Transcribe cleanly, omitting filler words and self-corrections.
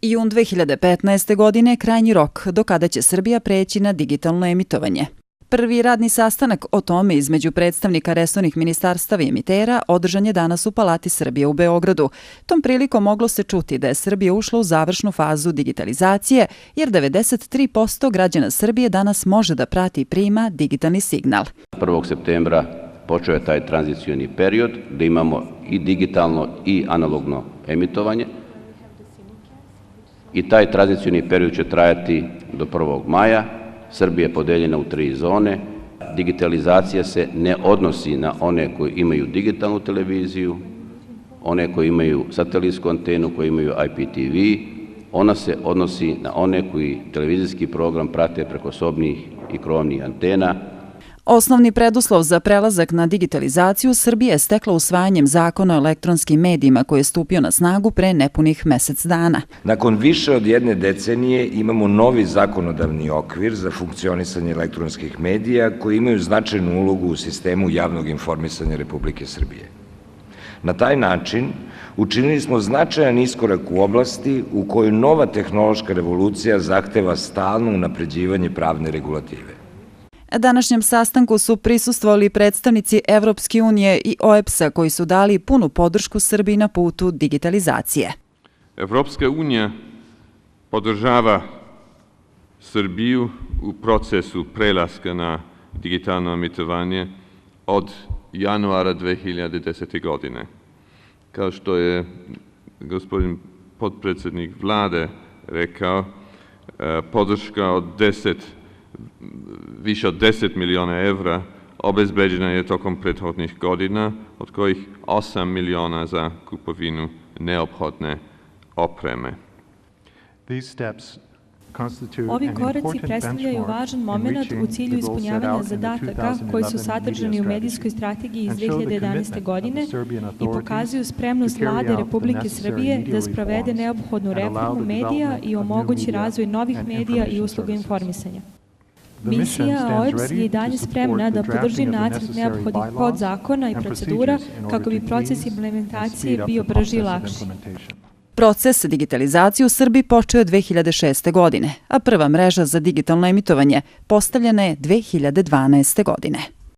Jun 2015. godine je krajnji rok do kada će Srbija preći na digitalno emitovanje. Prvi radni sastanak o tome između predstavnika resornih ministarstava i emitera održan je danas u Palati Srbije u Beogradu. Tom prilikom moglo se čuti da je Srbija ušla u završnu fazu digitalizacije, jer 93% građana Srbije danas može da prati i prima digitalni signal. 1. septembra počeo je taj tranzicioni period da imamo i digitalno i analogno emitovanje. I taj tranzicioni period će trajati do 1. maja. Srbija je podeljena u 3 zone. Digitalizacija se ne odnosi na one koji imaju digitalnu televiziju, one koji imaju satelitsku antenu, koji imaju IPTV. Ona se odnosi na one koji televizijski program prate preko sobnih i krovnih antena. Osnovni preduslov za prelazak na digitalizaciju Srbije je stekla usvajanjem Zakona o elektronskim medijima koji je stupio na snagu pre nepunih mesec dana. Nakon više od jedne decenije imamo novi zakonodavni okvir za funkcionisanje elektronskih medija koji imaju značajnu ulogu u sistemu javnog informisanja Republike Srbije. Na taj način učinili smo značajan iskorak u oblasti u kojoj nova tehnološka revolucija zahteva stalno unapređivanje pravne regulative. Današnjem sastanku su prisustvovali predstavnici Evropske unije i OEBS-a koji su dali punu podršku Srbiji na putu digitalizacije. Evropska unija podržava Srbiju u procesu prelaska na digitalno emitovanje od januara 2010. godine. Kao što je gospodin potpredsjednik vlade rekao, podrška od više od 10 miliona evra obezbeđena je tokom prethodnih godina, od kojih 8 miliona za kupovinu neophodne opreme. Ovi koraci predstavljaju važan moment u cilju ispunjavanja zadataka koji su sadržani u medijskoj strategiji iz 2011. godine i pokazuju spremnost Vlade Republike Srbije da sprovede neophodnu reformu medija i omogući razvoj novih medija i usluga informisanja. Misija OEBS je i dalje spremna da podrži nacrt neophodnih podzakona i procedura kako bi proces implementacije bio brži i lakši. Proces digitalizacije u Srbiji počeo je 2006. godine, a prva mreža za digitalno emitovanje postavljena je 2012. godine.